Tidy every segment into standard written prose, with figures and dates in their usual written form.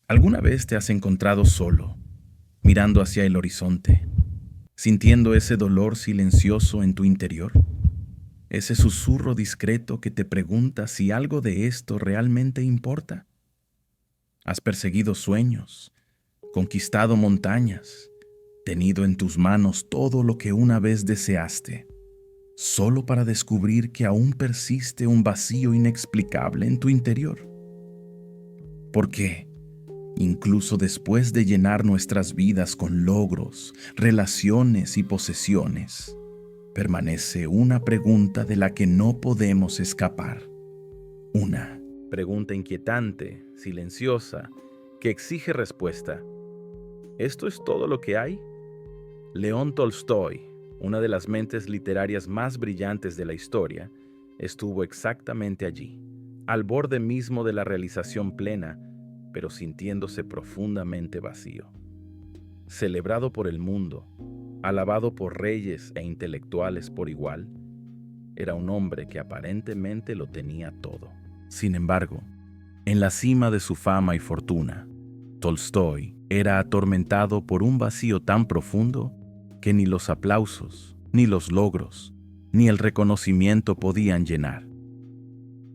¿Alguna vez te has encontrado solo, mirando hacia el horizonte, sintiendo ese dolor silencioso en tu interior? Ese susurro discreto que te pregunta si algo de esto realmente importa. Has perseguido sueños, conquistado montañas, tenido en tus manos todo lo que una vez deseaste, solo para descubrir que aún persiste un vacío inexplicable en tu interior. ¿Por qué? Incluso después de llenar nuestras vidas con logros, relaciones y posesiones, permanece una pregunta de la que no podemos escapar. Una pregunta inquietante, silenciosa, que exige respuesta. ¿Esto es todo lo que hay? León Tolstói, una de las mentes literarias más brillantes de la historia, estuvo exactamente allí, al borde mismo de la realización plena, pero sintiéndose profundamente vacío. Celebrado por el mundo, alabado por reyes e intelectuales por igual, era un hombre que aparentemente lo tenía todo. Sin embargo, en la cima de su fama y fortuna, Tolstói era atormentado por un vacío tan profundo que ni los aplausos, ni los logros, ni el reconocimiento podían llenar.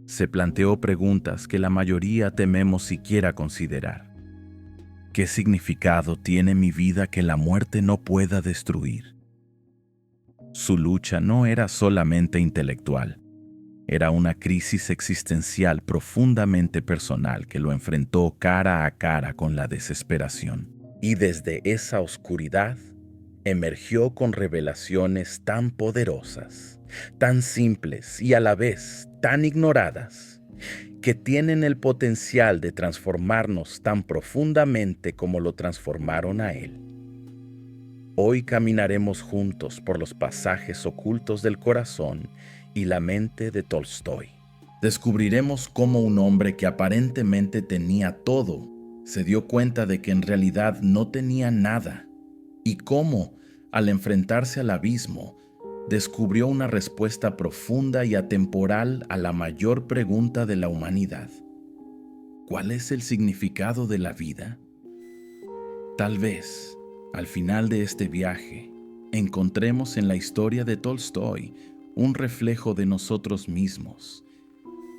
Se planteó preguntas que la mayoría tememos siquiera considerar. ¿Qué significado tiene mi vida que la muerte no pueda destruir? Su lucha no era solamente intelectual, era una crisis existencial profundamente personal que lo enfrentó cara a cara con la desesperación. Y desde esa oscuridad emergió con revelaciones tan poderosas, tan simples y a la vez tan ignoradas, que tienen el potencial de transformarnos tan profundamente como lo transformaron a él. Hoy caminaremos juntos por los pasajes ocultos del corazón y la mente de Tolstói. Descubriremos cómo un hombre que aparentemente tenía todo se dio cuenta de que en realidad no tenía nada, y cómo, al enfrentarse al abismo, descubrió una respuesta profunda y atemporal a la mayor pregunta de la humanidad. ¿Cuál es el significado de la vida? Tal vez, al final de este viaje, encontremos en la historia de Tolstói un reflejo de nosotros mismos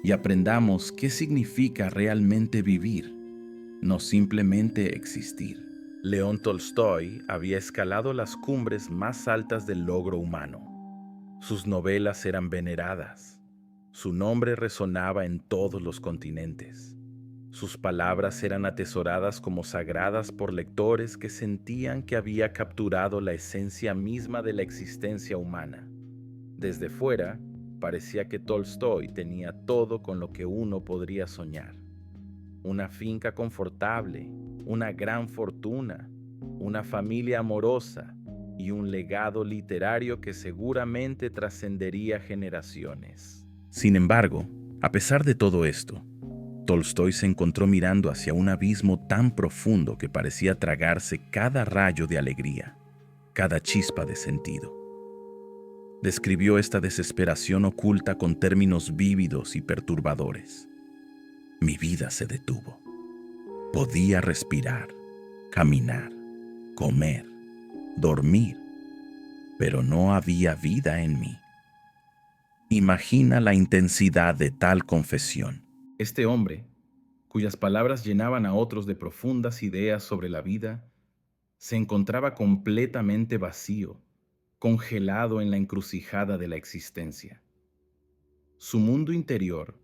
y aprendamos qué significa realmente vivir, no simplemente existir. León Tolstói había escalado las cumbres más altas del logro humano. Sus novelas eran veneradas. Su nombre resonaba en todos los continentes. Sus palabras eran atesoradas como sagradas por lectores que sentían que había capturado la esencia misma de la existencia humana. Desde fuera, parecía que Tolstói tenía todo con lo que uno podría soñar. Una finca confortable, una gran fortuna, una familia amorosa y un legado literario que seguramente trascendería generaciones. Sin embargo, a pesar de todo esto, Tolstói se encontró mirando hacia un abismo tan profundo que parecía tragarse cada rayo de alegría, cada chispa de sentido. Describió esta desesperación oculta con términos vívidos y perturbadores. Mi vida se detuvo. Podía respirar, caminar, comer, dormir, pero no había vida en mí. Imagina la intensidad de tal confesión. Este hombre, cuyas palabras llenaban a otros de profundas ideas sobre la vida, se encontraba completamente vacío, congelado en la encrucijada de la existencia. Su mundo interior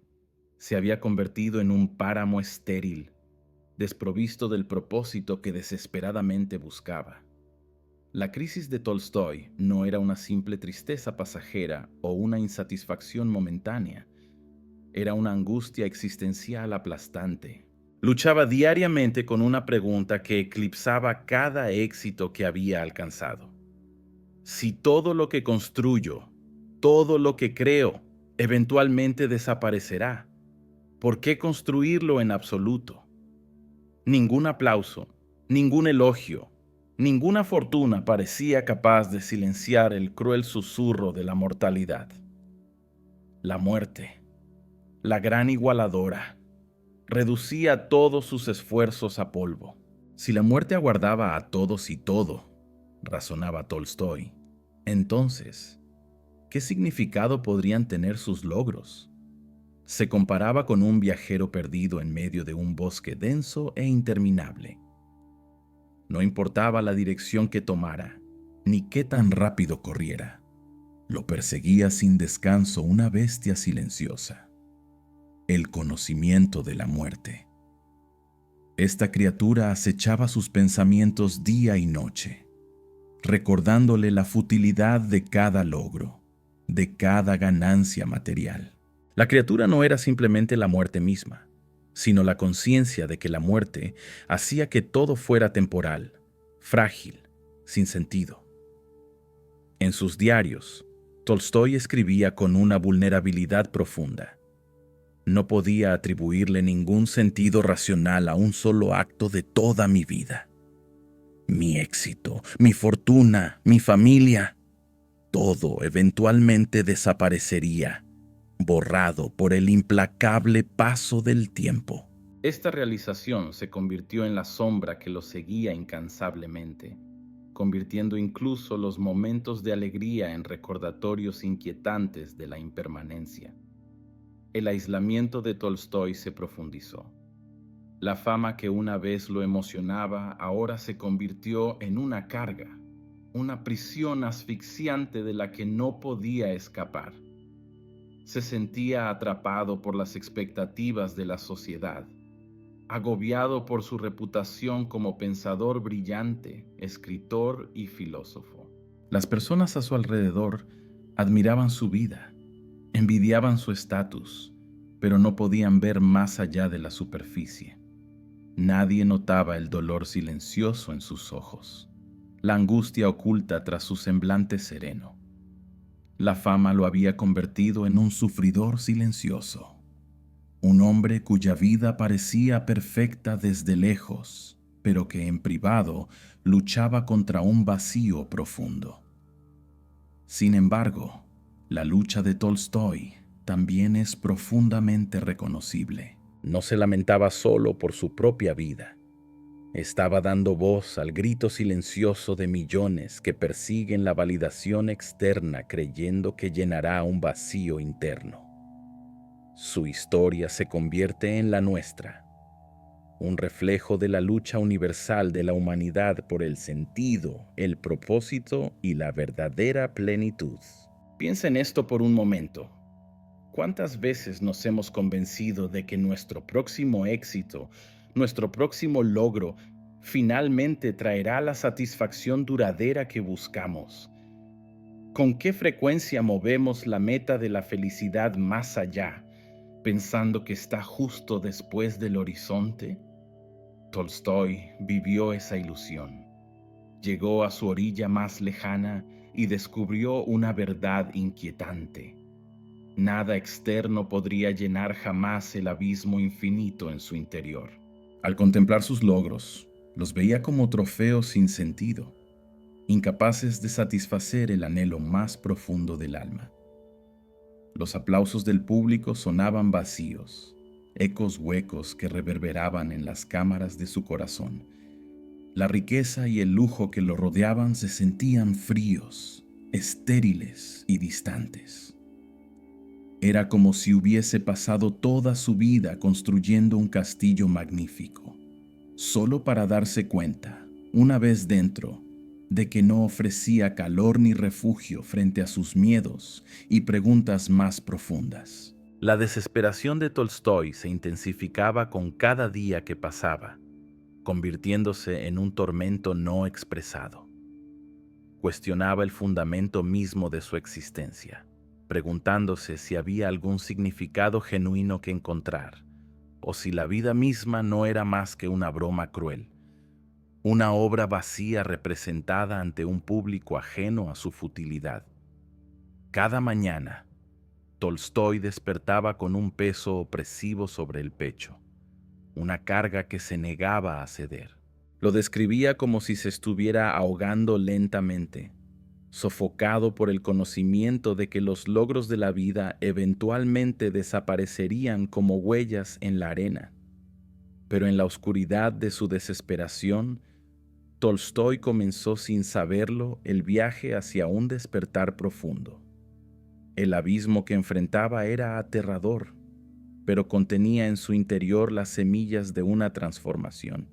se había convertido en un páramo estéril, desprovisto del propósito que desesperadamente buscaba. La crisis de Tolstói no era una simple tristeza pasajera o una insatisfacción momentánea, era una angustia existencial aplastante. Luchaba diariamente con una pregunta que eclipsaba cada éxito que había alcanzado. Si todo lo que construyo, todo lo que creo, eventualmente desaparecerá, ¿por qué construirlo en absoluto? Ningún aplauso, ningún elogio, ninguna fortuna parecía capaz de silenciar el cruel susurro de la mortalidad. La muerte, la gran igualadora, reducía todos sus esfuerzos a polvo. Si la muerte aguardaba a todos y todo, razonaba Tolstói, entonces, ¿qué significado podrían tener sus logros? Se comparaba con un viajero perdido en medio de un bosque denso e interminable. No importaba la dirección que tomara, ni qué tan rápido corriera. Lo perseguía sin descanso una bestia silenciosa: el conocimiento de la muerte. Esta criatura acechaba sus pensamientos día y noche, recordándole la futilidad de cada logro, de cada ganancia material. La criatura no era simplemente la muerte misma, sino la conciencia de que la muerte hacía que todo fuera temporal, frágil, sin sentido. En sus diarios, Tolstói escribía con una vulnerabilidad profunda. No podía atribuirle ningún sentido racional a un solo acto de toda mi vida. Mi éxito, mi fortuna, mi familia, todo eventualmente desaparecería, borrado por el implacable paso del tiempo. Esta realización se convirtió en la sombra que lo seguía incansablemente, convirtiendo incluso los momentos de alegría en recordatorios inquietantes de la impermanencia. El aislamiento de Tolstói se profundizó. La fama que una vez lo emocionaba ahora se convirtió en una carga, una prisión asfixiante de la que no podía escapar. Se sentía atrapado por las expectativas de la sociedad, agobiado por su reputación como pensador brillante, escritor y filósofo. Las personas a su alrededor admiraban su vida, envidiaban su estatus, pero no podían ver más allá de la superficie. Nadie notaba el dolor silencioso en sus ojos, la angustia oculta tras su semblante sereno. La fama lo había convertido en un sufridor silencioso, un hombre cuya vida parecía perfecta desde lejos, pero que en privado luchaba contra un vacío profundo. Sin embargo, la lucha de Tolstói también es profundamente reconocible. No se lamentaba solo por su propia vida. Estaba dando voz al grito silencioso de millones que persiguen la validación externa creyendo que llenará un vacío interno. Su historia se convierte en la nuestra, un reflejo de la lucha universal de la humanidad por el sentido, el propósito y la verdadera plenitud. Piensa en esto por un momento. ¿Cuántas veces nos hemos convencido de que nuestro próximo éxito, nuestro próximo logro, finalmente traerá la satisfacción duradera que buscamos? ¿Con qué frecuencia movemos la meta de la felicidad más allá, pensando que está justo después del horizonte? Tolstói vivió esa ilusión. Llegó a su orilla más lejana y descubrió una verdad inquietante. Nada externo podría llenar jamás el abismo infinito en su interior. Al contemplar sus logros, los veía como trofeos sin sentido, incapaces de satisfacer el anhelo más profundo del alma. Los aplausos del público sonaban vacíos, ecos huecos que reverberaban en las cámaras de su corazón. La riqueza y el lujo que lo rodeaban se sentían fríos, estériles y distantes. Era como si hubiese pasado toda su vida construyendo un castillo magnífico, solo para darse cuenta, una vez dentro, de que no ofrecía calor ni refugio frente a sus miedos y preguntas más profundas. La desesperación de Tolstói se intensificaba con cada día que pasaba, convirtiéndose en un tormento no expresado. Cuestionaba el fundamento mismo de su existencia, preguntándose si había algún significado genuino que encontrar, o si la vida misma no era más que una broma cruel, una obra vacía representada ante un público ajeno a su futilidad. Cada mañana, Tolstói despertaba con un peso opresivo sobre el pecho, una carga que se negaba a ceder. Lo describía como si se estuviera ahogando lentamente, sofocado por el conocimiento de que los logros de la vida eventualmente desaparecerían como huellas en la arena. Pero en la oscuridad de su desesperación, Tolstói comenzó sin saberlo el viaje hacia un despertar profundo. El abismo que enfrentaba era aterrador, pero contenía en su interior las semillas de una transformación.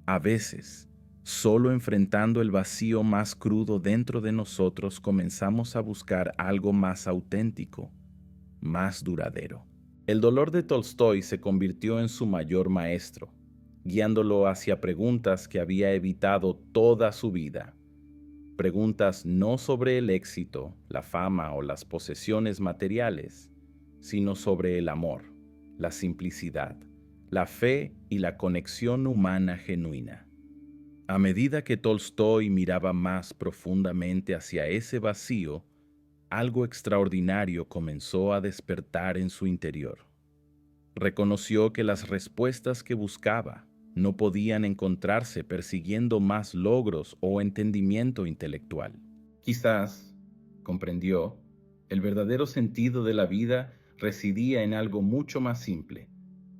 A veces, solo enfrentando el vacío más crudo dentro de nosotros comenzamos a buscar algo más auténtico, más duradero. El dolor de Tolstói se convirtió en su mayor maestro, guiándolo hacia preguntas que había evitado toda su vida. Preguntas no sobre el éxito, la fama o las posesiones materiales, sino sobre el amor, la simplicidad, la fe y la conexión humana genuina. A medida que Tolstói miraba más profundamente hacia ese vacío, algo extraordinario comenzó a despertar en su interior. Reconoció que las respuestas que buscaba no podían encontrarse persiguiendo más logros o entendimiento intelectual. Quizás, comprendió, el verdadero sentido de la vida residía en algo mucho más simple,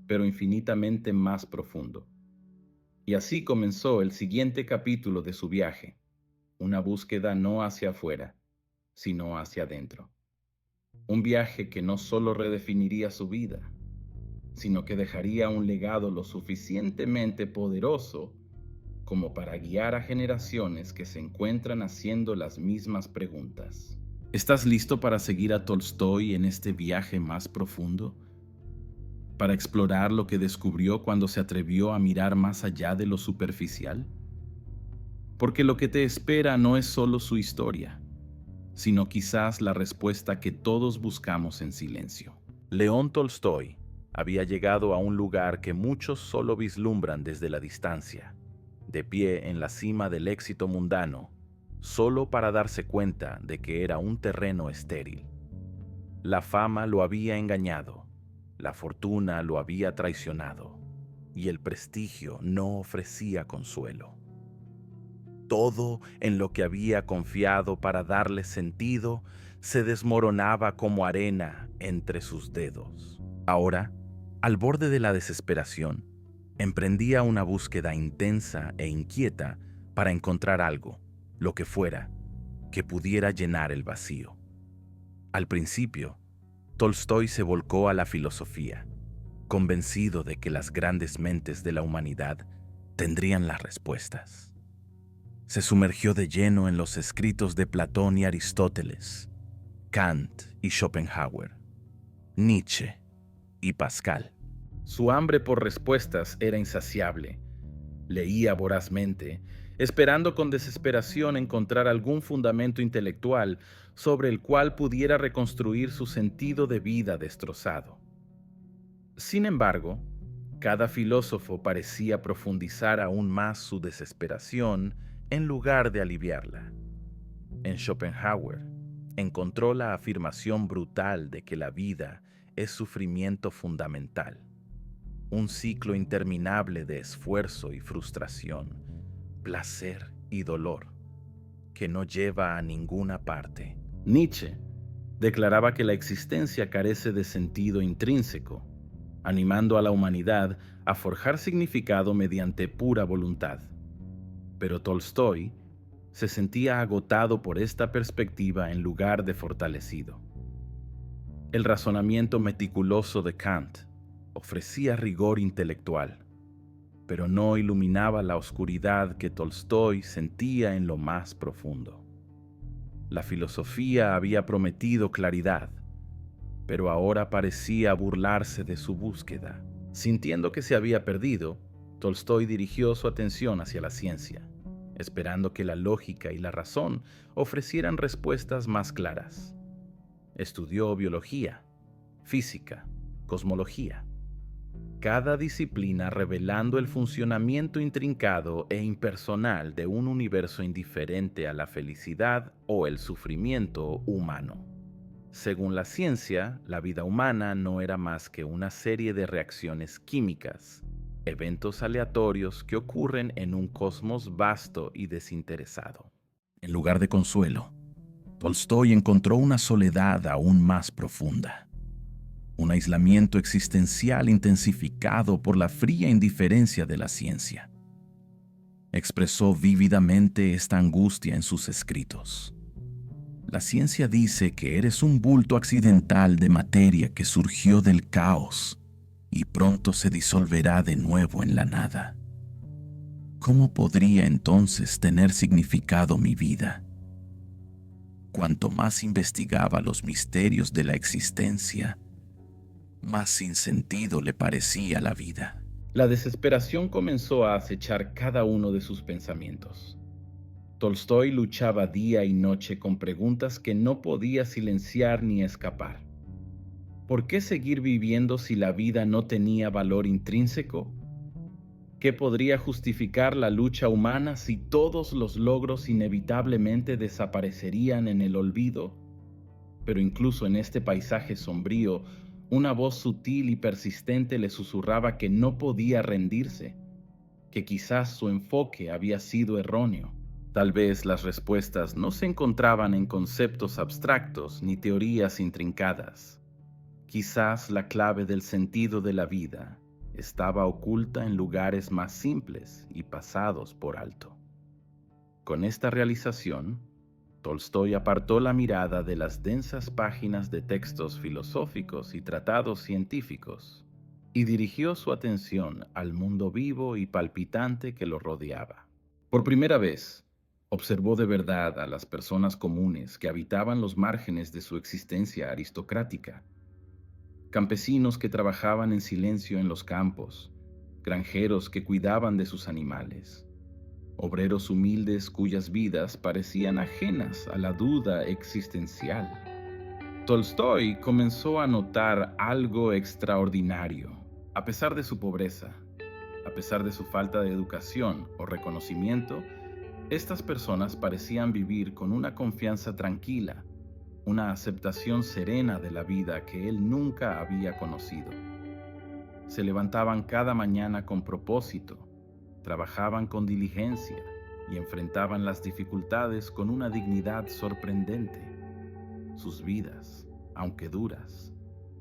pero infinitamente más profundo. Y así comenzó el siguiente capítulo de su viaje, una búsqueda no hacia afuera, sino hacia adentro. Un viaje que no solo redefiniría su vida, sino que dejaría un legado lo suficientemente poderoso como para guiar a generaciones que se encuentran haciendo las mismas preguntas. ¿Estás listo para seguir a Tolstói en este viaje más profundo? ¿Para explorar lo que descubrió cuando se atrevió a mirar más allá de lo superficial? Porque lo que te espera no es solo su historia, sino quizás la respuesta que todos buscamos en silencio. León Tolstói había llegado a un lugar que muchos solo vislumbran desde la distancia, de pie en la cima del éxito mundano, solo para darse cuenta de que era un terreno estéril. La fama lo había engañado, la fortuna lo había traicionado, y el prestigio no ofrecía consuelo. Todo en lo que había confiado para darle sentido se desmoronaba como arena entre sus dedos. Ahora, al borde de la desesperación, emprendía una búsqueda intensa e inquieta para encontrar algo, lo que fuera, que pudiera llenar el vacío. Al principio, Tolstói se volcó a la filosofía, convencido de que las grandes mentes de la humanidad tendrían las respuestas. Se sumergió de lleno en los escritos de Platón y Aristóteles, Kant y Schopenhauer, Nietzsche y Pascal. Su hambre por respuestas era insaciable. Leía vorazmente, esperando con desesperación encontrar algún fundamento intelectual sobre el cual pudiera reconstruir su sentido de vida destrozado. Sin embargo, cada filósofo parecía profundizar aún más su desesperación en lugar de aliviarla. En Schopenhauer, encontró la afirmación brutal de que la vida es sufrimiento fundamental, un ciclo interminable de esfuerzo y frustración, placer y dolor, que no lleva a ninguna parte. Nietzsche declaraba que la existencia carece de sentido intrínseco, animando a la humanidad a forjar significado mediante pura voluntad. Pero Tolstói se sentía agotado por esta perspectiva en lugar de fortalecido. El razonamiento meticuloso de Kant ofrecía rigor intelectual, pero no iluminaba la oscuridad que Tolstói sentía en lo más profundo. La filosofía había prometido claridad, pero ahora parecía burlarse de su búsqueda. Sintiendo que se había perdido, Tolstói dirigió su atención hacia la ciencia, esperando que la lógica y la razón ofrecieran respuestas más claras. Estudió biología, física, cosmología, cada disciplina revelando el funcionamiento intrincado e impersonal de un universo indiferente a la felicidad o el sufrimiento humano. Según la ciencia, la vida humana no era más que una serie de reacciones químicas, eventos aleatorios que ocurren en un cosmos vasto y desinteresado. En lugar de consuelo, Tolstói encontró una soledad aún más profunda. un aislamiento existencial intensificado por la fría indiferencia de la ciencia. Expresó vívidamente esta angustia en sus escritos. La ciencia dice que eres un bulto accidental de materia que surgió del caos y pronto se disolverá de nuevo en la nada. ¿Cómo podría entonces tener significado mi vida? Cuanto más investigaba los misterios de la existencia, más sin sentido le parecía la vida. La desesperación comenzó a acechar cada uno de sus pensamientos. Tolstói luchaba día y noche con preguntas que no podía silenciar ni escapar. ¿Por qué seguir viviendo si la vida no tenía valor intrínseco? ¿Qué podría justificar la lucha humana si todos los logros inevitablemente desaparecerían en el olvido? Pero incluso en este paisaje sombrío, una voz sutil y persistente le susurraba que no podía rendirse, que quizás su enfoque había sido erróneo. Tal vez las respuestas no se encontraban en conceptos abstractos ni teorías intrincadas. Quizás la clave del sentido de la vida estaba oculta en lugares más simples y pasados por alto. Con esta realización, Tolstói apartó la mirada de las densas páginas de textos filosóficos y tratados científicos y dirigió su atención al mundo vivo y palpitante que lo rodeaba. Por primera vez, observó de verdad a las personas comunes que habitaban los márgenes de su existencia aristocrática. Campesinos que trabajaban en silencio en los campos, granjeros que cuidaban de sus animales, obreros humildes cuyas vidas parecían ajenas a la duda existencial. Tolstói comenzó a notar algo extraordinario. A pesar de su pobreza, a pesar de su falta de educación o reconocimiento, estas personas parecían vivir con una confianza tranquila, una aceptación serena de la vida que él nunca había conocido. Se levantaban cada mañana con propósito, trabajaban con diligencia y enfrentaban las dificultades con una dignidad sorprendente. Sus vidas, aunque duras,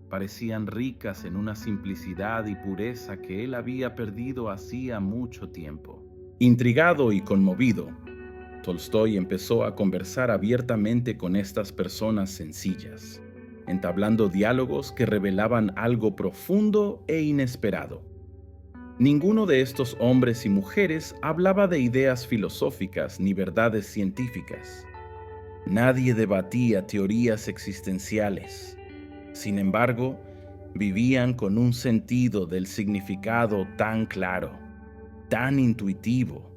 parecían ricas en una simplicidad y pureza que él había perdido hacía mucho tiempo. Intrigado y conmovido, Tolstói empezó a conversar abiertamente con estas personas sencillas, entablando diálogos que revelaban algo profundo e inesperado. Ninguno de estos hombres y mujeres hablaba de ideas filosóficas ni verdades científicas. Nadie debatía teorías existenciales. Sin embargo, vivían con un sentido del significado tan claro, tan intuitivo,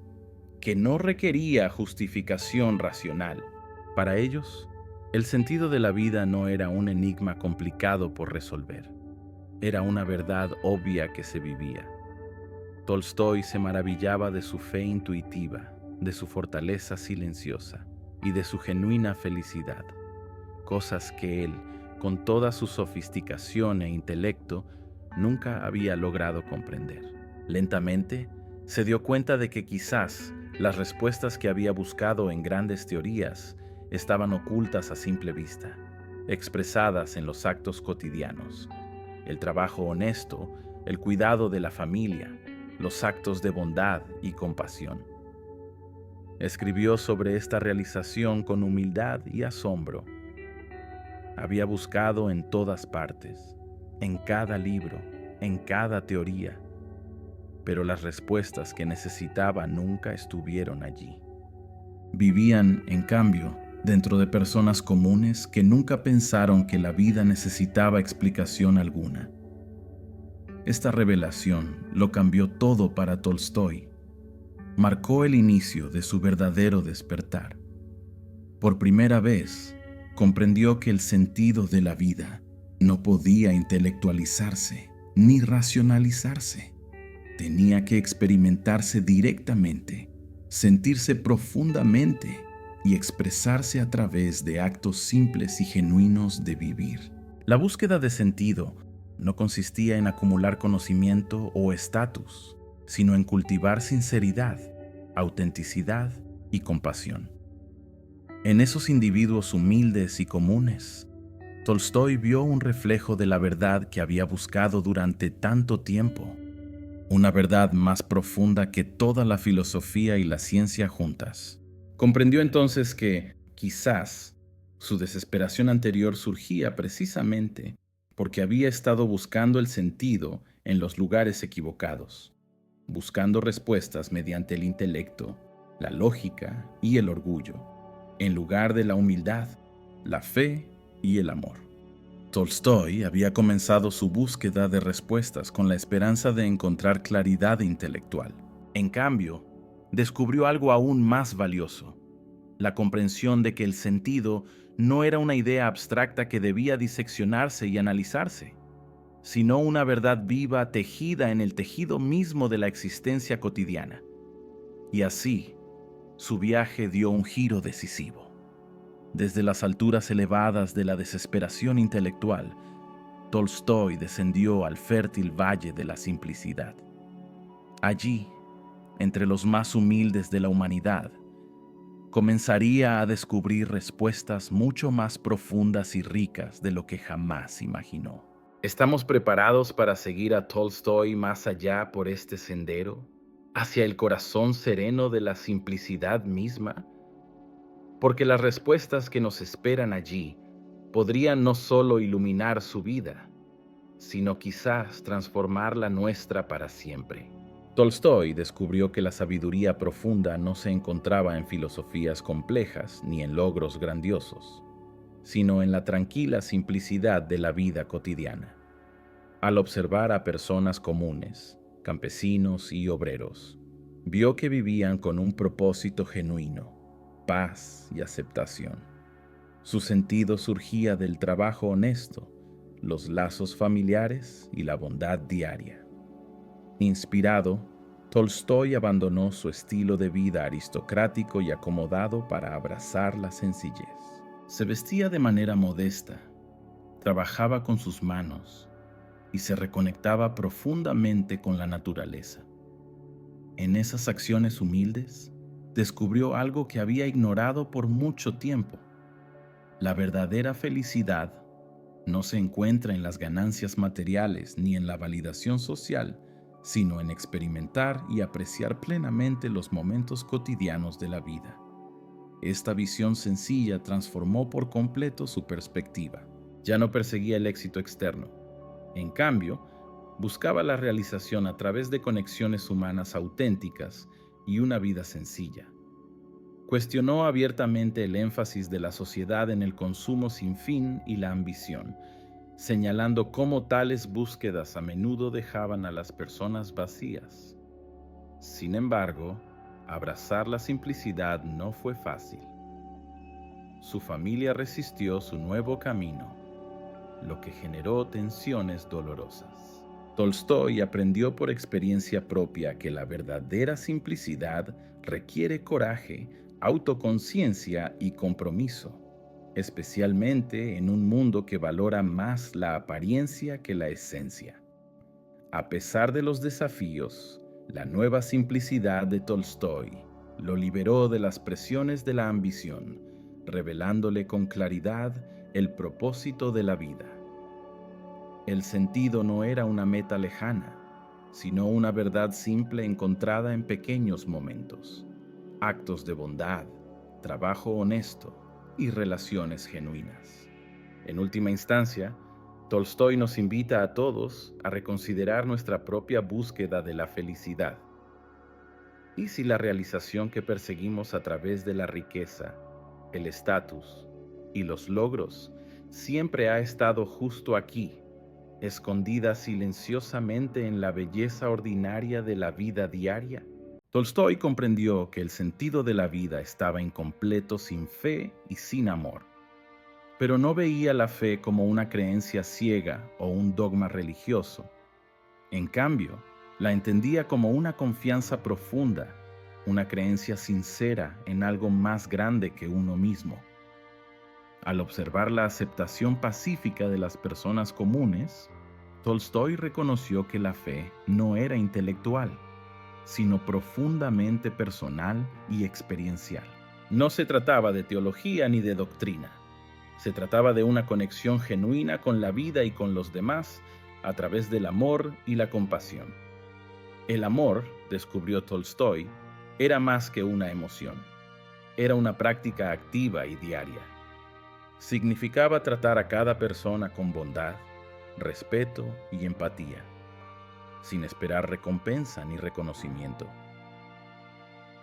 que no requería justificación racional. Para ellos, el sentido de la vida no era un enigma complicado por resolver. Era una verdad obvia que se vivía. Tolstói se maravillaba de su fe intuitiva, de su fortaleza silenciosa y de su genuina felicidad, cosas que él, con toda su sofisticación e intelecto, nunca había logrado comprender. Lentamente, se dio cuenta de que quizás las respuestas que había buscado en grandes teorías estaban ocultas a simple vista, expresadas en los actos cotidianos, el trabajo honesto, el cuidado de la familia, los actos de bondad y compasión. Escribió sobre esta realización con humildad y asombro. Había buscado en todas partes, en cada libro, en cada teoría, pero las respuestas que necesitaba nunca estuvieron allí. Vivían, en cambio, dentro de personas comunes que nunca pensaron que la vida necesitaba explicación alguna. Esta revelación lo cambió todo para Tolstói. Marcó el inicio de su verdadero despertar. Por primera vez, comprendió que el sentido de la vida no podía intelectualizarse ni racionalizarse. Tenía que experimentarse directamente, sentirse profundamente y expresarse a través de actos simples y genuinos de vivir. La búsqueda de sentido no consistía en acumular conocimiento o estatus, sino en cultivar sinceridad, autenticidad y compasión. En esos individuos humildes y comunes, Tolstói vio un reflejo de la verdad que había buscado durante tanto tiempo, una verdad más profunda que toda la filosofía y la ciencia juntas. Comprendió entonces que, quizás, su desesperación anterior surgía precisamente porque había estado buscando el sentido en los lugares equivocados, buscando respuestas mediante el intelecto, la lógica y el orgullo, en lugar de la humildad, la fe y el amor. Tolstói había comenzado su búsqueda de respuestas con la esperanza de encontrar claridad intelectual. En cambio, descubrió algo aún más valioso: la comprensión de que el sentido no era una idea abstracta que debía diseccionarse y analizarse, sino una verdad viva tejida en el tejido mismo de la existencia cotidiana. Y así, su viaje dio un giro decisivo. Desde las alturas elevadas de la desesperación intelectual, Tolstói descendió al fértil valle de la simplicidad. Allí, entre los más humildes de la humanidad, comenzaría a descubrir respuestas mucho más profundas y ricas de lo que jamás imaginó. ¿Estamos preparados para seguir a Tolstói más allá por este sendero, hacia el corazón sereno de la simplicidad misma? Porque las respuestas que nos esperan allí podrían no solo iluminar su vida, sino quizás transformar la nuestra para siempre. Tolstói descubrió que la sabiduría profunda no se encontraba en filosofías complejas ni en logros grandiosos, sino en la tranquila simplicidad de la vida cotidiana. Al observar a personas comunes, campesinos y obreros, vio que vivían con un propósito genuino: paz y aceptación. Su sentido surgía del trabajo honesto, los lazos familiares y la bondad diaria. Inspirado, Tolstói abandonó su estilo de vida aristocrático y acomodado para abrazar la sencillez. Se vestía de manera modesta, trabajaba con sus manos y se reconectaba profundamente con la naturaleza. En esas acciones humildes, descubrió algo que había ignorado por mucho tiempo: la verdadera felicidad no se encuentra en las ganancias materiales ni en la validación social, sino en experimentar y apreciar plenamente los momentos cotidianos de la vida. Esta visión sencilla transformó por completo su perspectiva. Ya no perseguía el éxito externo. En cambio, buscaba la realización a través de conexiones humanas auténticas y una vida sencilla. Cuestionó abiertamente el énfasis de la sociedad en el consumo sin fin y la ambición, señalando cómo tales búsquedas a menudo dejaban a las personas vacías. Sin embargo, abrazar la simplicidad no fue fácil. Su familia resistió su nuevo camino, lo que generó tensiones dolorosas. Tolstói aprendió por experiencia propia que la verdadera simplicidad requiere coraje, autoconciencia y compromiso, especialmente en un mundo que valora más la apariencia que la esencia. A pesar de los desafíos, la nueva simplicidad de Tolstói lo liberó de las presiones de la ambición, revelándole con claridad el propósito de la vida. El sentido no era una meta lejana, sino una verdad simple encontrada en pequeños momentos, actos de bondad, trabajo honesto y relaciones genuinas. En última instancia, Tolstói nos invita a todos a reconsiderar nuestra propia búsqueda de la felicidad. ¿Y si la realización que perseguimos a través de la riqueza, el estatus y los logros siempre ha estado justo aquí, escondida silenciosamente en la belleza ordinaria de la vida diaria? Tolstói comprendió que el sentido de la vida estaba incompleto sin fe y sin amor, pero no veía la fe como una creencia ciega o un dogma religioso. En cambio, la entendía como una confianza profunda, una creencia sincera en algo más grande que uno mismo. Al observar la aceptación pacífica de las personas comunes, Tolstói reconoció que la fe no era intelectual, sino profundamente personal y experiencial. No se trataba de teología ni de doctrina, Se trataba de una conexión genuina con la vida y con los demás a través del amor y la compasión. El amor, descubrió Tolstói, era más que una emoción. Era una práctica activa y diaria. Significaba tratar a cada persona con bondad, respeto y empatía, sin esperar recompensa ni reconocimiento.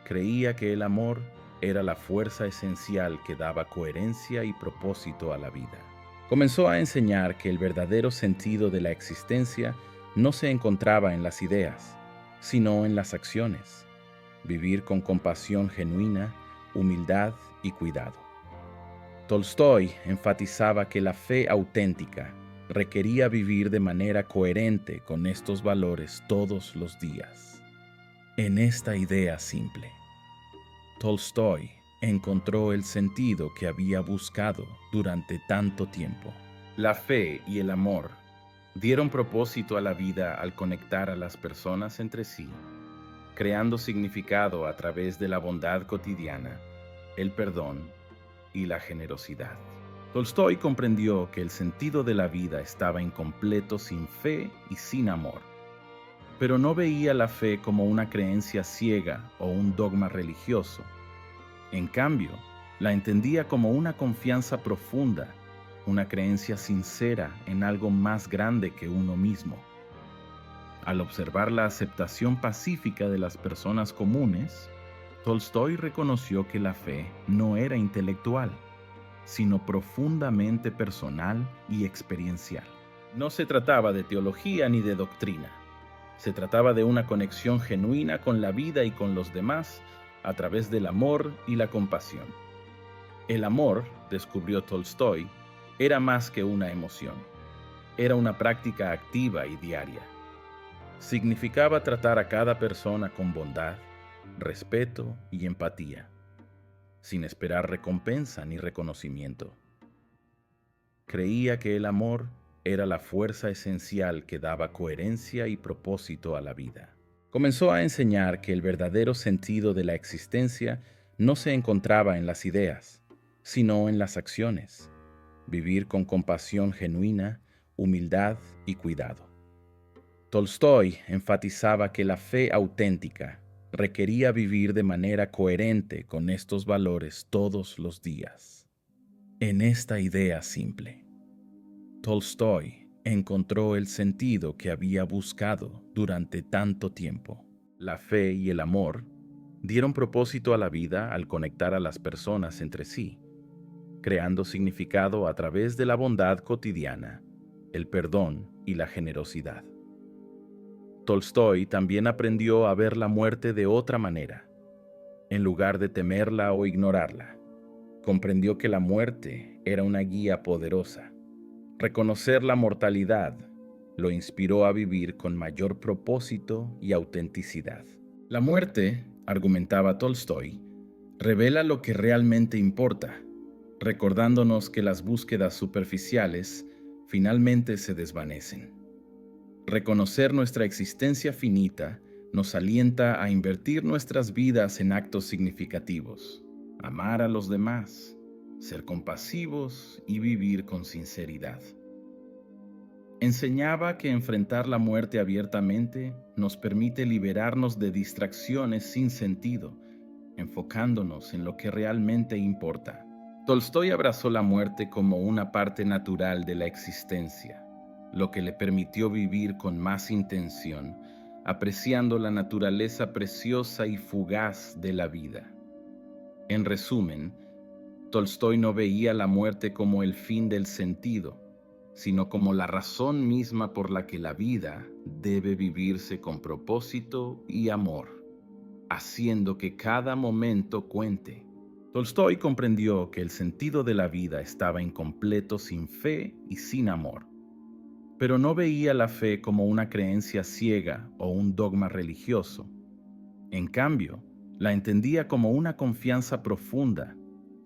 Creía que el amor era la fuerza esencial que daba coherencia y propósito a la vida. Comenzó a enseñar que el verdadero sentido de la existencia no se encontraba en las ideas, sino en las acciones. Vivir con compasión genuina, humildad y cuidado. Tolstói enfatizaba que la fe auténtica requería vivir de manera coherente con estos valores todos los días. En esta idea simple, Tolstói encontró el sentido que había buscado durante tanto tiempo. La fe y el amor dieron propósito a la vida al conectar a las personas entre sí, creando significado a través de la bondad cotidiana, el perdón y la generosidad. Tolstói comprendió que el sentido de la vida estaba incompleto sin fe y sin amor, pero no veía la fe como una creencia ciega o un dogma religioso. En cambio, la entendía como una confianza profunda, una creencia sincera en algo más grande que uno mismo. Al observar la aceptación pacífica de las personas comunes, Tolstói reconoció que la fe no era intelectual, sino profundamente personal y experiencial. No se trataba de teología ni de doctrina. Se trataba de una conexión genuina con la vida y con los demás a través del amor y la compasión. El amor, descubrió Tolstói, era más que una emoción. Era una práctica activa y diaria. Significaba tratar a cada persona con bondad, respeto y empatía, sin esperar recompensa ni reconocimiento. Creía que el amor era la fuerza esencial que daba coherencia y propósito a la vida. Comenzó a enseñar que el verdadero sentido de la existencia no se encontraba en las ideas, sino en las acciones. Vivir con compasión genuina, humildad y cuidado. Tolstói enfatizaba que la fe auténtica requería vivir de manera coherente con estos valores todos los días. En esta idea simple, Tolstói encontró el sentido que había buscado durante tanto tiempo. La fe y el amor dieron propósito a la vida al conectar a las personas entre sí, creando significado a través de la bondad cotidiana, el perdón y la generosidad. Tolstói también aprendió a ver la muerte de otra manera. En lugar de temerla o ignorarla, comprendió que la muerte era una guía poderosa. Reconocer la mortalidad lo inspiró a vivir con mayor propósito y autenticidad. La muerte, argumentaba Tolstói, revela lo que realmente importa, recordándonos que las búsquedas superficiales finalmente se desvanecen. Reconocer nuestra existencia finita nos alienta a invertir nuestras vidas en actos significativos, amar a los demás, ser compasivos y vivir con sinceridad. Enseñaba que enfrentar la muerte abiertamente nos permite liberarnos de distracciones sin sentido, enfocándonos en lo que realmente importa. Tolstói abrazó la muerte como una parte natural de la existencia, lo que le permitió vivir con más intención, apreciando la naturaleza preciosa y fugaz de la vida. En resumen, Tolstói no veía la muerte como el fin del sentido, sino como la razón misma por la que la vida debe vivirse con propósito y amor, haciendo que cada momento cuente. Tolstói comprendió que el sentido de la vida estaba incompleto sin fe y sin amor, pero no veía la fe como una creencia ciega o un dogma religioso. En cambio, la entendía como una confianza profunda,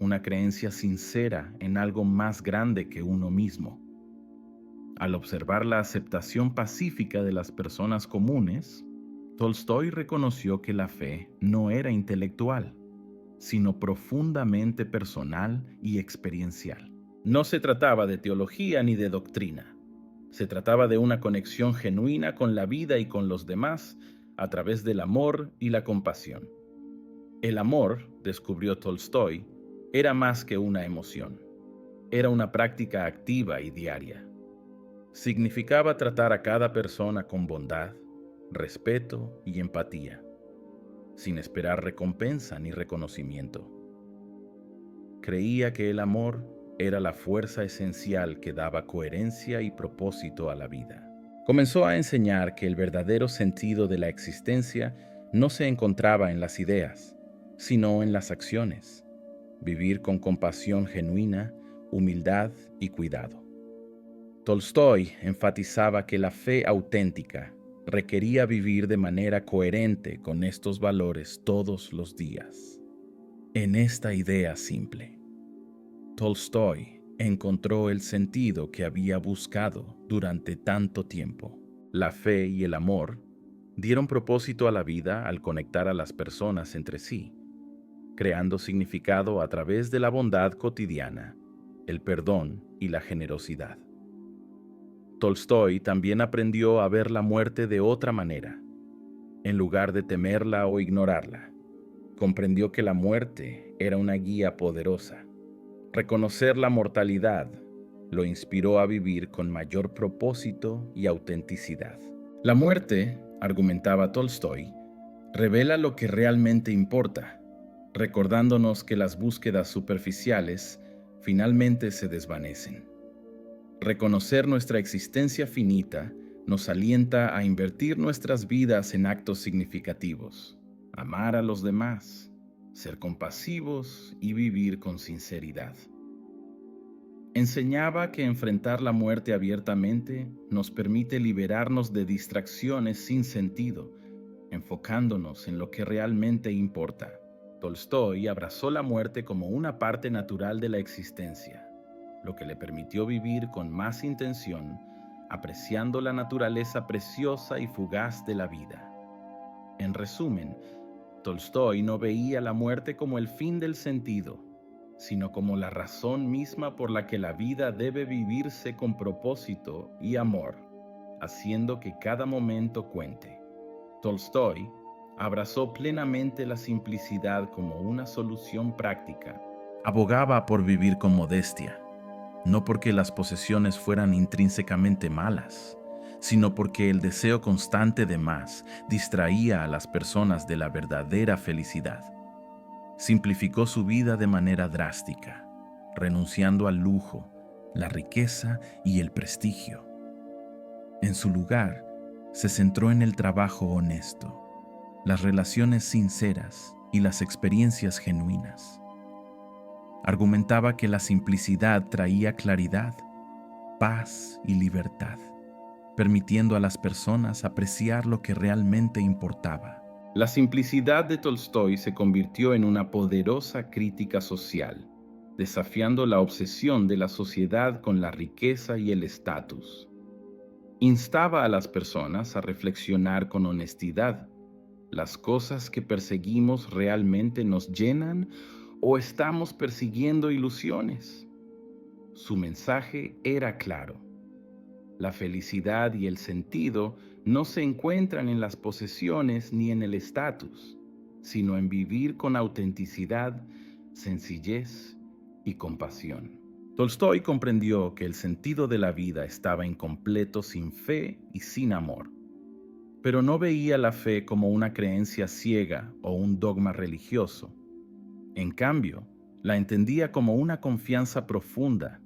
una creencia sincera en algo más grande que uno mismo. Al observar la aceptación pacífica de las personas comunes, Tolstói reconoció que la fe no era intelectual, sino profundamente personal y experiencial. No se trataba de teología ni de doctrina. Se trataba de una conexión genuina con la vida y con los demás a través del amor y la compasión. El amor, descubrió Tolstói, era más que una emoción. Era una práctica activa y diaria. Significaba tratar a cada persona con bondad, respeto y empatía, sin esperar recompensa ni reconocimiento. Creía que el amor era la fuerza esencial que daba coherencia y propósito a la vida. Comenzó a enseñar que el verdadero sentido de la existencia no se encontraba en las ideas, sino en las acciones. Vivir con compasión genuina, humildad y cuidado. Tolstói enfatizaba que la fe auténtica requería vivir de manera coherente con estos valores todos los días. En esta idea simple, Tolstói encontró el sentido que había buscado durante tanto tiempo. La fe y el amor dieron propósito a la vida al conectar a las personas entre sí, creando significado a través de la bondad cotidiana, el perdón y la generosidad. Tolstói también aprendió a ver la muerte de otra manera. En lugar de temerla o ignorarla, comprendió que la muerte era una guía poderosa. Reconocer la mortalidad lo inspiró a vivir con mayor propósito y autenticidad. La muerte, argumentaba Tolstói, revela lo que realmente importa, recordándonos que las búsquedas superficiales finalmente se desvanecen. Reconocer nuestra existencia finita nos alienta a invertir nuestras vidas en actos significativos, amar a los demás, ser compasivos y vivir con sinceridad. Enseñaba que enfrentar la muerte abiertamente nos permite liberarnos de distracciones sin sentido, enfocándonos en lo que realmente importa. Tolstói abrazó la muerte como una parte natural de la existencia, lo que le permitió vivir con más intención, apreciando la naturaleza preciosa y fugaz de la vida. En resumen, Tolstói no veía la muerte como el fin del sentido, sino como la razón misma por la que la vida debe vivirse con propósito y amor, haciendo que cada momento cuente. Tolstói abrazó plenamente la simplicidad como una solución práctica. Abogaba por vivir con modestia, no porque las posesiones fueran intrínsecamente malas, sino porque el deseo constante de más distraía a las personas de la verdadera felicidad. Simplificó su vida de manera drástica, renunciando al lujo, la riqueza y el prestigio. En su lugar, se centró en el trabajo honesto, las relaciones sinceras y las experiencias genuinas. Argumentaba que la simplicidad traía claridad, paz y libertad, permitiendo a las personas apreciar lo que realmente importaba. La simplicidad de Tolstói se convirtió en una poderosa crítica social, desafiando la obsesión de la sociedad con la riqueza y el estatus. Instaba a las personas a reflexionar con honestidad. ¿Las cosas que perseguimos realmente nos llenan o estamos persiguiendo ilusiones? Su mensaje era claro. La felicidad y el sentido no se encuentran en las posesiones ni en el estatus, sino en vivir con autenticidad, sencillez y compasión. Tolstói comprendió que el sentido de la vida estaba incompleto sin fe y sin amor, pero no veía la fe como una creencia ciega o un dogma religioso. En cambio, la entendía como una confianza profunda,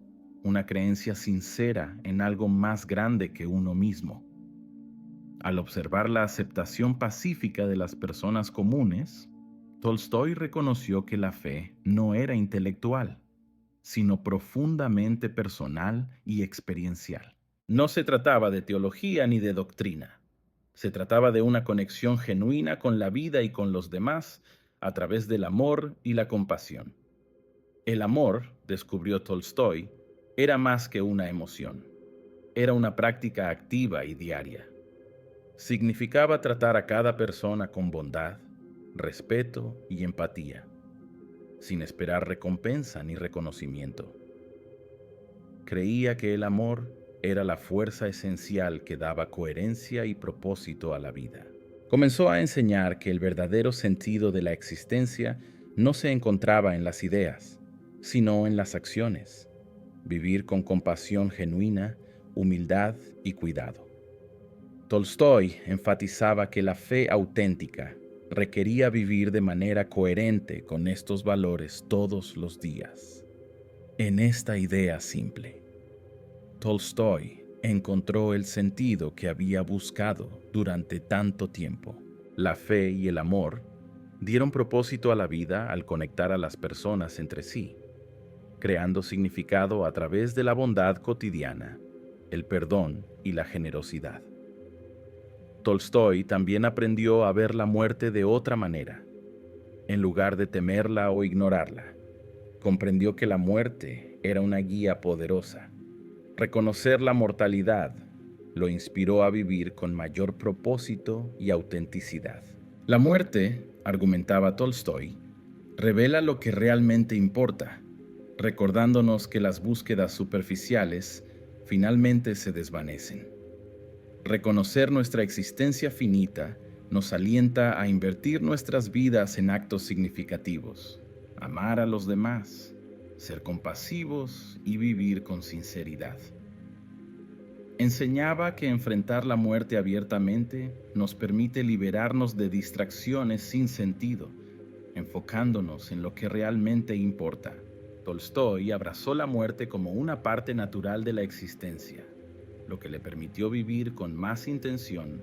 una creencia sincera en algo más grande que uno mismo. Al observar la aceptación pacífica de las personas comunes, Tolstói reconoció que la fe no era intelectual, sino profundamente personal y experiencial. No se trataba de teología ni de doctrina. Se trataba de una conexión genuina con la vida y con los demás a través del amor y la compasión. El amor, descubrió Tolstói, era más que una emoción. Era una práctica activa y diaria. Significaba tratar a cada persona con bondad, respeto y empatía, sin esperar recompensa ni reconocimiento. creía que el amor era la fuerza esencial que daba coherencia y propósito a la vida. Comenzó a enseñar que el verdadero sentido de la existencia no se encontraba en las ideas, sino en las acciones. Vivir con compasión genuina, humildad y cuidado. Tolstói enfatizaba que la fe auténtica requería vivir de manera coherente con estos valores todos los días. En esta idea simple, Tolstói encontró el sentido que había buscado durante tanto tiempo. La fe y el amor dieron propósito a la vida al conectar a las personas entre sí, creando significado a través de la bondad cotidiana, el perdón y la generosidad. Tolstói también aprendió a ver la muerte de otra manera. En lugar de temerla o ignorarla, comprendió que la muerte era una guía poderosa. Reconocer la mortalidad lo inspiró a vivir con mayor propósito y autenticidad. La muerte, argumentaba Tolstói, revela lo que realmente importa, recordándonos que las búsquedas superficiales finalmente se desvanecen. Reconocer nuestra existencia finita nos alienta a invertir nuestras vidas en actos significativos, amar a los demás, ser compasivos y vivir con sinceridad. Enseñaba que enfrentar la muerte abiertamente nos permite liberarnos de distracciones sin sentido, enfocándonos en lo que realmente importa. Tolstói abrazó la muerte como una parte natural de la existencia, lo que le permitió vivir con más intención,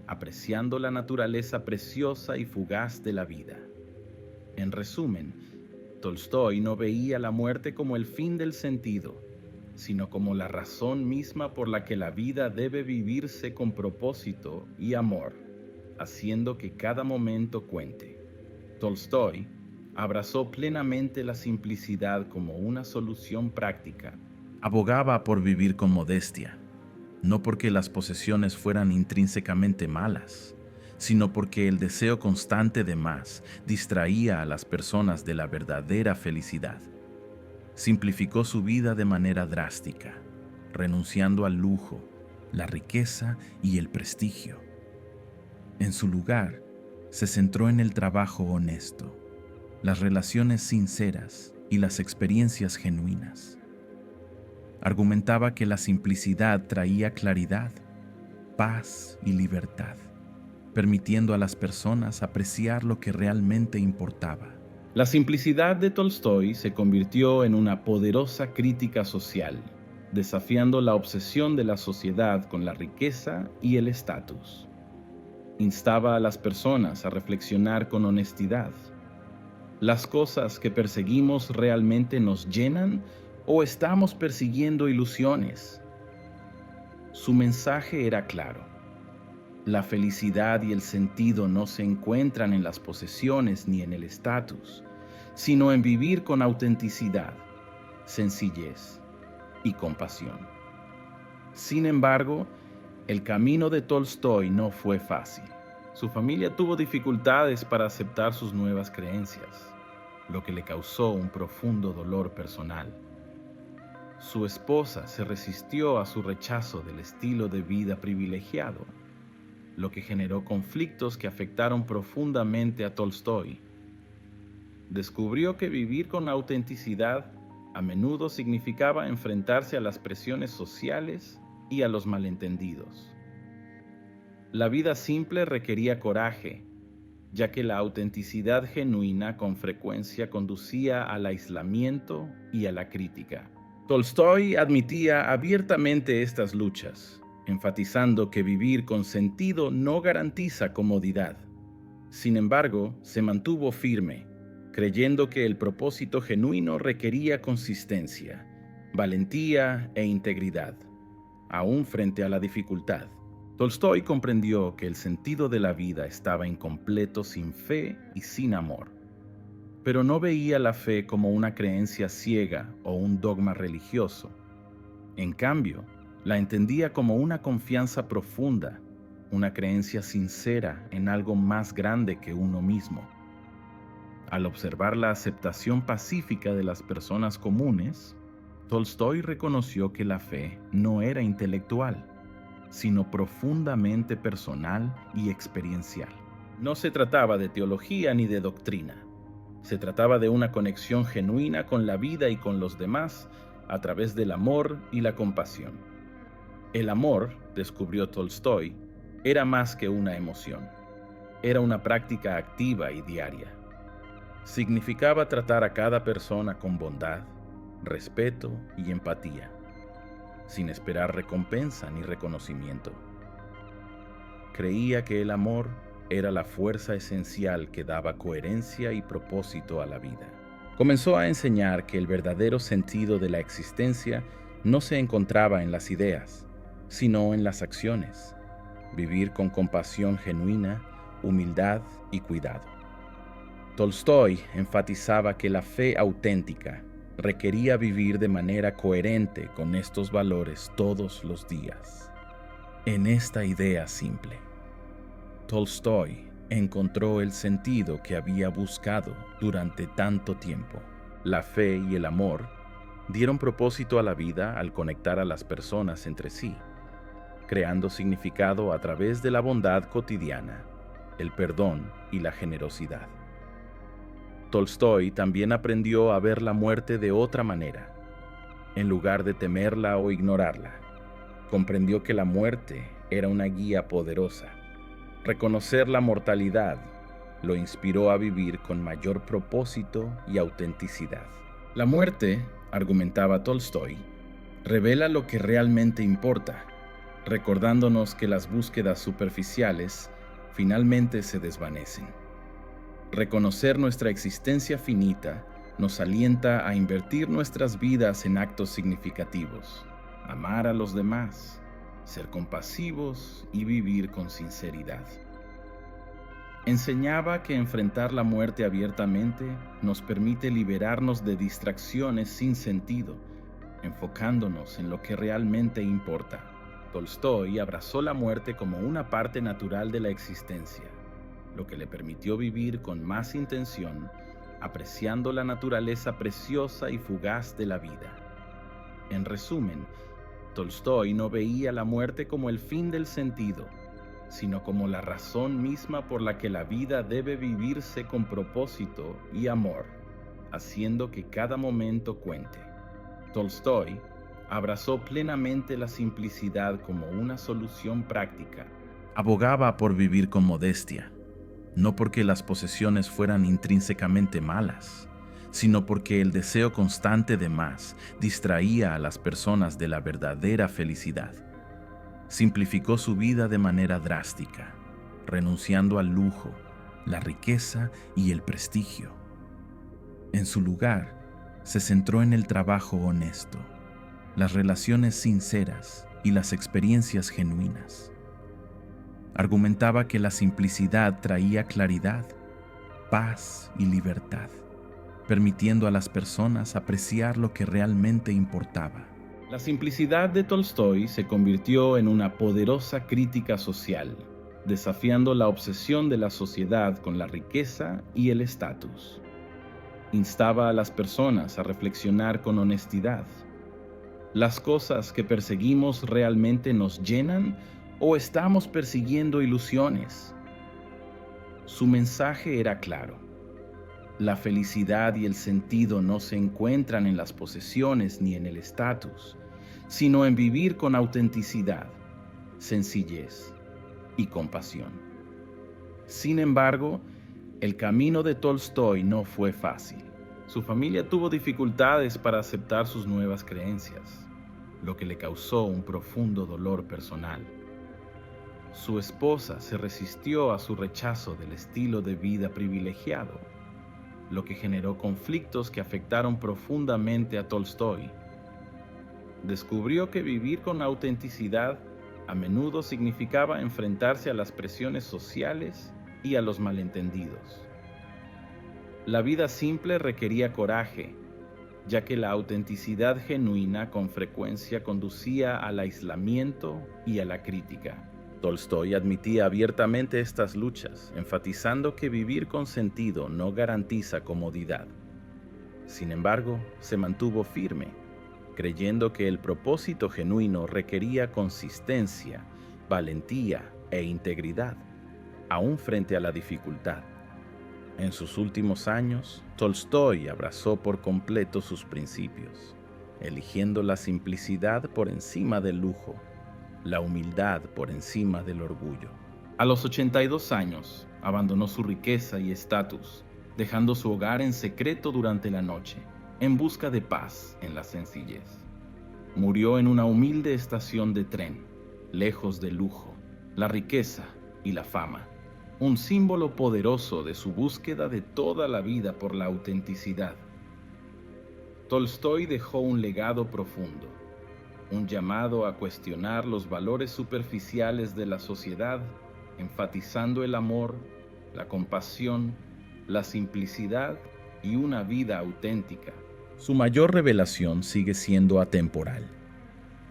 apreciando la naturaleza preciosa y fugaz de la vida. En resumen, Tolstói no veía la muerte como el fin del sentido, sino como la razón misma por la que la vida debe vivirse con propósito y amor, haciendo que cada momento cuente. Tolstói abrazó plenamente la simplicidad como una solución práctica. Abogaba por vivir con modestia, no porque las posesiones fueran intrínsecamente malas, sino porque el deseo constante de más distraía a las personas de la verdadera felicidad. Simplificó su vida de manera drástica, renunciando al lujo, la riqueza y el prestigio. En su lugar, se centró en el trabajo honesto, las relaciones sinceras y las experiencias genuinas. Argumentaba que la simplicidad traía claridad, paz y libertad, permitiendo a las personas apreciar lo que realmente importaba. La simplicidad de Tolstói se convirtió en una poderosa crítica social, desafiando la obsesión de la sociedad con la riqueza y el estatus. Instaba a las personas a reflexionar con honestidad. ¿Las cosas que perseguimos realmente nos llenan o estamos persiguiendo ilusiones? Su mensaje era claro. La felicidad y el sentido no se encuentran en las posesiones ni en el estatus, sino en vivir con autenticidad, sencillez y compasión. Sin embargo, el camino de Tolstói no fue fácil. Su familia tuvo dificultades para aceptar sus nuevas creencias, lo que le causó un profundo dolor personal. Su esposa se resistió a su rechazo del estilo de vida privilegiado, lo que generó conflictos que afectaron profundamente a Tolstói. Descubrió que vivir con autenticidad a menudo significaba enfrentarse a las presiones sociales y a los malentendidos. La vida simple requería coraje, ya que la autenticidad genuina con frecuencia conducía al aislamiento y a la crítica. Tolstói admitía abiertamente estas luchas, enfatizando que vivir con sentido no garantiza comodidad. Sin embargo, se mantuvo firme, creyendo que el propósito genuino requería consistencia, valentía e integridad, aún frente a la dificultad. Tolstói comprendió que el sentido de la vida estaba incompleto sin fe y sin amor, pero no veía la fe como una creencia ciega o un dogma religioso. En cambio, la entendía como una confianza profunda, una creencia sincera en algo más grande que uno mismo. Al observar la aceptación pacífica de las personas comunes, Tolstói reconoció que la fe no era intelectual, sino profundamente personal y experiencial. No se trataba de teología ni de doctrina. Se trataba de una conexión genuina con la vida y con los demás a través del amor y la compasión. El amor, descubrió Tolstói, era más que una emoción. Era una práctica activa y diaria. Significaba tratar a cada persona con bondad, respeto y empatía, sin esperar recompensa ni reconocimiento. Creía que el amor era la fuerza esencial que daba coherencia y propósito a la vida. Comenzó a enseñar que el verdadero sentido de la existencia no se encontraba en las ideas, sino en las acciones. Vivir con compasión genuina, humildad y cuidado. Tolstói enfatizaba que la fe auténtica requería vivir de manera coherente con estos valores todos los días. En esta idea simple, Tolstói encontró el sentido que había buscado durante tanto tiempo. La fe y el amor dieron propósito a la vida al conectar a las personas entre sí, creando significado a través de la bondad cotidiana, el perdón y la generosidad. Tolstói también aprendió a ver la muerte de otra manera. En lugar de temerla o ignorarla, comprendió que la muerte era una guía poderosa. Reconocer la mortalidad lo inspiró a vivir con mayor propósito y autenticidad. La muerte, argumentaba Tolstói, revela lo que realmente importa, recordándonos que las búsquedas superficiales finalmente se desvanecen. Reconocer nuestra existencia finita nos alienta a invertir nuestras vidas en actos significativos, amar a los demás, ser compasivos y vivir con sinceridad. Enseñaba que enfrentar la muerte abiertamente nos permite liberarnos de distracciones sin sentido, enfocándonos en lo que realmente importa. Tolstói abrazó la muerte como una parte natural de la existencia, lo que le permitió vivir con más intención, apreciando la naturaleza preciosa y fugaz de la vida. En resumen, Tolstói no veía la muerte como el fin del sentido, sino como la razón misma por la que la vida debe vivirse con propósito y amor, haciendo que cada momento cuente. Tolstói abrazó plenamente la simplicidad como una solución práctica. Abogaba por vivir con modestia, no porque las posesiones fueran intrínsecamente malas, sino porque el deseo constante de más distraía a las personas de la verdadera felicidad. Simplificó su vida de manera drástica, renunciando al lujo, la riqueza y el prestigio. En su lugar, se centró en el trabajo honesto, las relaciones sinceras y las experiencias genuinas. Argumentaba que la simplicidad traía claridad, paz y libertad, permitiendo a las personas apreciar lo que realmente importaba. La simplicidad de Tolstói se convirtió en una poderosa crítica social, desafiando la obsesión de la sociedad con la riqueza y el estatus. Instaba a las personas a reflexionar con honestidad. ¿Las cosas que perseguimos realmente nos llenan o estamos persiguiendo ilusiones? Su mensaje era claro. La felicidad y el sentido no se encuentran en las posesiones ni en el estatus, sino en vivir con autenticidad, sencillez y compasión. Sin embargo, el camino de Tolstói no fue fácil. Su familia tuvo dificultades para aceptar sus nuevas creencias, lo que le causó un profundo dolor personal. Su esposa se resistió a su rechazo del estilo de vida privilegiado, lo que generó conflictos que afectaron profundamente a Tolstói. Descubrió que vivir con autenticidad a menudo significaba enfrentarse a las presiones sociales y a los malentendidos. La vida simple requería coraje, ya que la autenticidad genuina con frecuencia conducía al aislamiento y a la crítica. Tolstói admitía abiertamente estas luchas, enfatizando que vivir con sentido no garantiza comodidad. Sin embargo, se mantuvo firme, creyendo que el propósito genuino requería consistencia, valentía e integridad, aún frente a la dificultad. En sus últimos años, Tolstói abrazó por completo sus principios, eligiendo la simplicidad por encima del lujo, la humildad por encima del orgullo. A los 82 años, abandonó su riqueza y estatus, dejando su hogar en secreto durante la noche, en busca de paz en la sencillez. Murió en una humilde estación de tren, lejos del lujo, la riqueza y la fama, un símbolo poderoso de su búsqueda de toda la vida por la autenticidad. Tolstói dejó un legado profundo, un llamado a cuestionar los valores superficiales de la sociedad, enfatizando el amor, la compasión, la simplicidad y una vida auténtica. Su mayor revelación sigue siendo atemporal.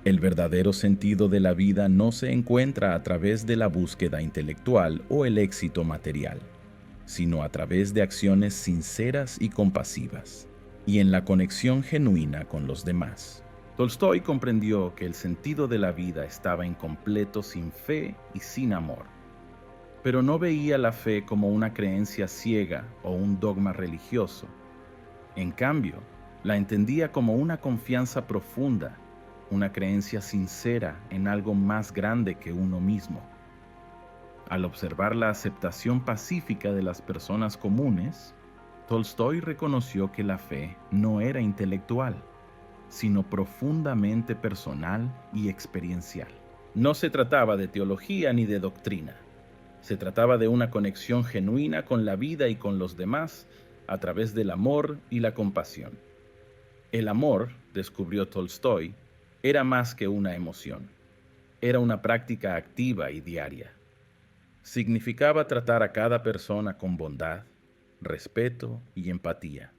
El verdadero sentido de la vida no se encuentra a través de la búsqueda intelectual o el éxito material, sino a través de acciones sinceras y compasivas, y en la conexión genuina con los demás. Tolstói comprendió que el sentido de la vida estaba incompleto sin fe y sin amor, pero no veía la fe como una creencia ciega o un dogma religioso. En cambio, la entendía como una confianza profunda, una creencia sincera en algo más grande que uno mismo. Al observar la aceptación pacífica de las personas comunes, Tolstói reconoció que la fe no era intelectual, sino profundamente personal y experiencial. No se trataba de teología ni de doctrina. Se trataba de una conexión genuina con la vida y con los demás a través del amor y la compasión. El amor, descubrió Tolstói, era más que una emoción. Era una práctica activa y diaria. Significaba tratar a cada persona con bondad, respeto y empatía,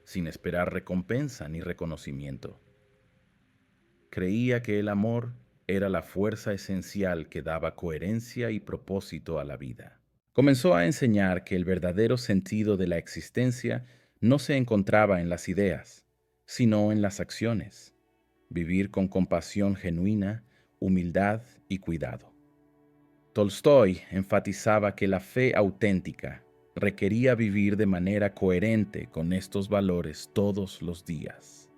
sin esperar recompensa ni reconocimiento. Creía que el amor era la fuerza esencial que daba coherencia y propósito a la vida. Comenzó a enseñar que el verdadero sentido de la existencia no se encontraba en las ideas, sino en las acciones. Vivir con compasión genuina, humildad y cuidado. Tolstói enfatizaba que la fe auténtica requería vivir de manera coherente con estos valores todos los días.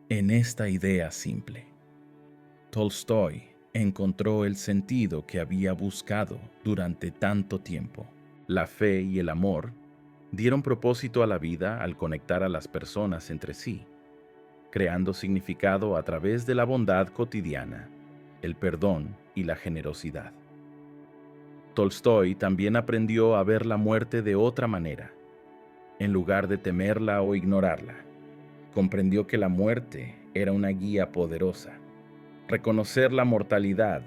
En esta idea simple, Tolstói encontró el sentido que había buscado durante tanto tiempo. La fe y el amor dieron propósito a la vida al conectar a las personas entre sí, creando significado a través de la bondad cotidiana, el perdón y la generosidad. Tolstói también aprendió a ver la muerte de otra manera. En lugar de temerla o ignorarla, comprendió que la muerte era una guía poderosa. Reconocer la mortalidad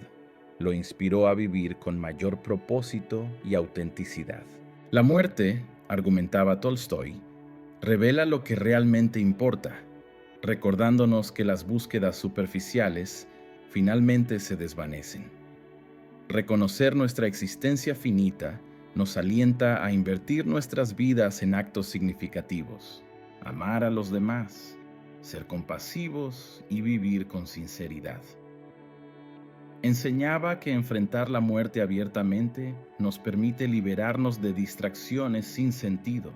lo inspiró a vivir con mayor propósito y autenticidad. La muerte, argumentaba Tolstói, revela lo que realmente importa, recordándonos que las búsquedas superficiales finalmente se desvanecen. Reconocer nuestra existencia finita nos alienta a invertir nuestras vidas en actos significativos, amar a los demás, ser compasivos y vivir con sinceridad. Enseñaba que enfrentar la muerte abiertamente nos permite liberarnos de distracciones sin sentido,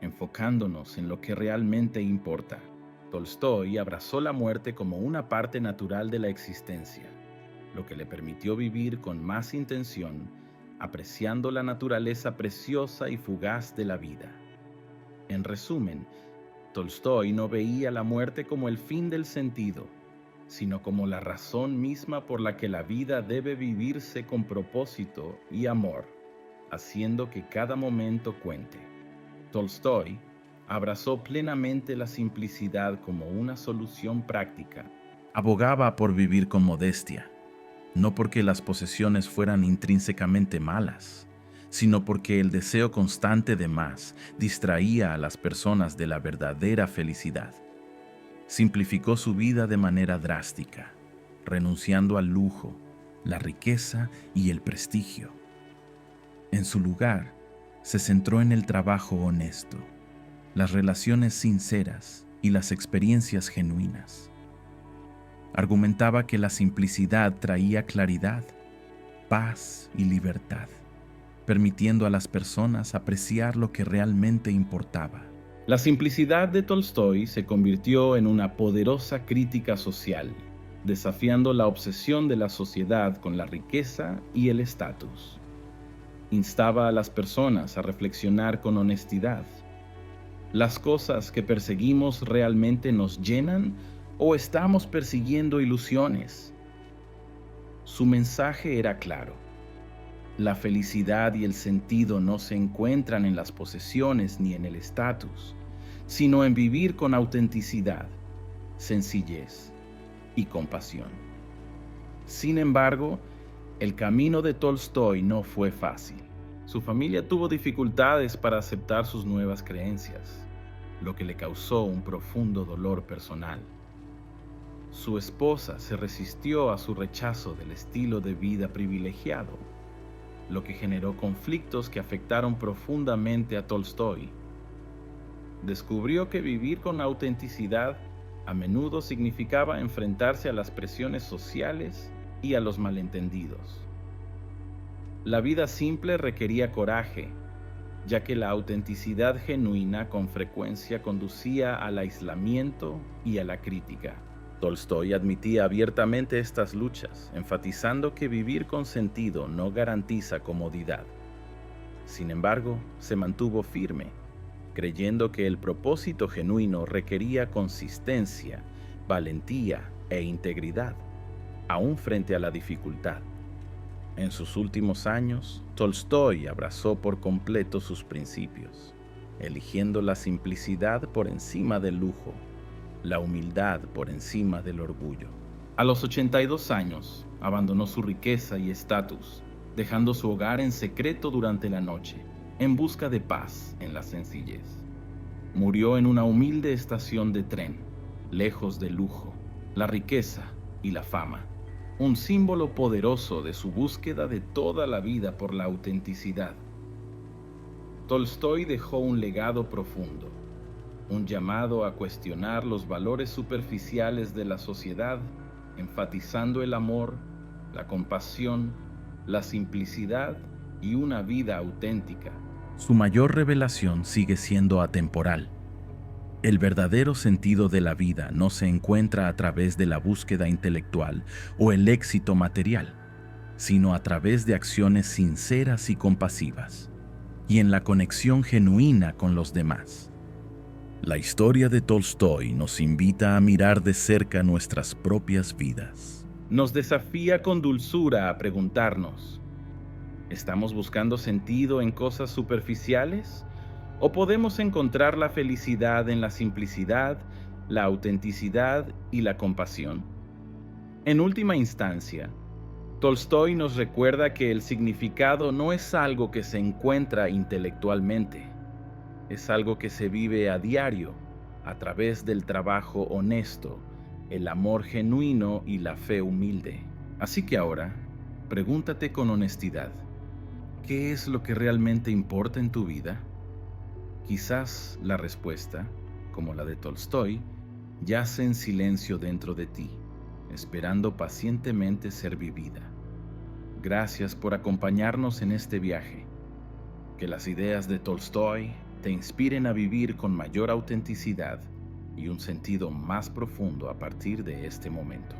enfocándonos en lo que realmente importa. Tolstói abrazó la muerte como una parte natural de la existencia, lo que le permitió vivir con más intención, apreciando la naturaleza preciosa y fugaz de la vida. En resumen, Tolstói no veía la muerte como el fin del sentido, sino como la razón misma por la que la vida debe vivirse con propósito y amor, haciendo que cada momento cuente. Tolstói abrazó plenamente la simplicidad como una solución práctica. Abogaba por vivir con modestia, no porque las posesiones fueran intrínsecamente malas, sino porque el deseo constante de más distraía a las personas de la verdadera felicidad. Simplificó su vida de manera drástica, renunciando al lujo, la riqueza y el prestigio. En su lugar, se centró en el trabajo honesto, las relaciones sinceras y las experiencias genuinas. Argumentaba que la simplicidad traía claridad, paz y libertad, permitiendo a las personas apreciar lo que realmente importaba. La simplicidad de Tolstói se convirtió en una poderosa crítica social, desafiando la obsesión de la sociedad con la riqueza y el estatus. Instaba a las personas a reflexionar con honestidad. ¿Las cosas que perseguimos realmente nos llenan o estamos persiguiendo ilusiones? Su mensaje era claro. La felicidad y el sentido no se encuentran en las posesiones ni en el estatus, sino en vivir con autenticidad, sencillez y compasión. Sin embargo, el camino de Tolstói no fue fácil. Su familia tuvo dificultades para aceptar sus nuevas creencias, lo que le causó un profundo dolor personal. Su esposa se resistió a su rechazo del estilo de vida privilegiado, lo que generó conflictos que afectaron profundamente a Tolstói. Descubrió que vivir con autenticidad a menudo significaba enfrentarse a las presiones sociales y a los malentendidos. La vida simple requería coraje, ya que la autenticidad genuina con frecuencia conducía al aislamiento y a la crítica. Tolstói admitía abiertamente estas luchas, enfatizando que vivir con sentido no garantiza comodidad. Sin embargo, se mantuvo firme, creyendo que el propósito genuino requería consistencia, valentía e integridad, aún frente a la dificultad. En sus últimos años, Tolstói abrazó por completo sus principios, eligiendo la simplicidad por encima del lujo, la humildad por encima del orgullo. A los 82 años, abandonó su riqueza y estatus, dejando su hogar en secreto durante la noche, en busca de paz en la sencillez. Murió en una humilde estación de tren, lejos del lujo, la riqueza y la fama, un símbolo poderoso de su búsqueda de toda la vida por la autenticidad. Tolstói dejó un legado profundo, un llamado a cuestionar los valores superficiales de la sociedad, enfatizando el amor, la compasión, la simplicidad y una vida auténtica. Su mayor revelación sigue siendo atemporal. El verdadero sentido de la vida no se encuentra a través de la búsqueda intelectual o el éxito material, sino a través de acciones sinceras y compasivas, y en la conexión genuina con los demás. La historia de Tolstói nos invita a mirar de cerca nuestras propias vidas. Nos desafía con dulzura a preguntarnos, ¿estamos buscando sentido en cosas superficiales? ¿O podemos encontrar la felicidad en la simplicidad, la autenticidad y la compasión? En última instancia, Tolstói nos recuerda que el significado no es algo que se encuentra intelectualmente. Es algo que se vive a diario, a través del trabajo honesto, el amor genuino y la fe humilde. Así que ahora, pregúntate con honestidad, ¿qué es lo que realmente importa en tu vida? Quizás la respuesta, como la de Tolstói, yace en silencio dentro de ti, esperando pacientemente ser vivida. Gracias por acompañarnos en este viaje. Que las ideas de Tolstói te inspiren a vivir con mayor autenticidad y un sentido más profundo a partir de este momento.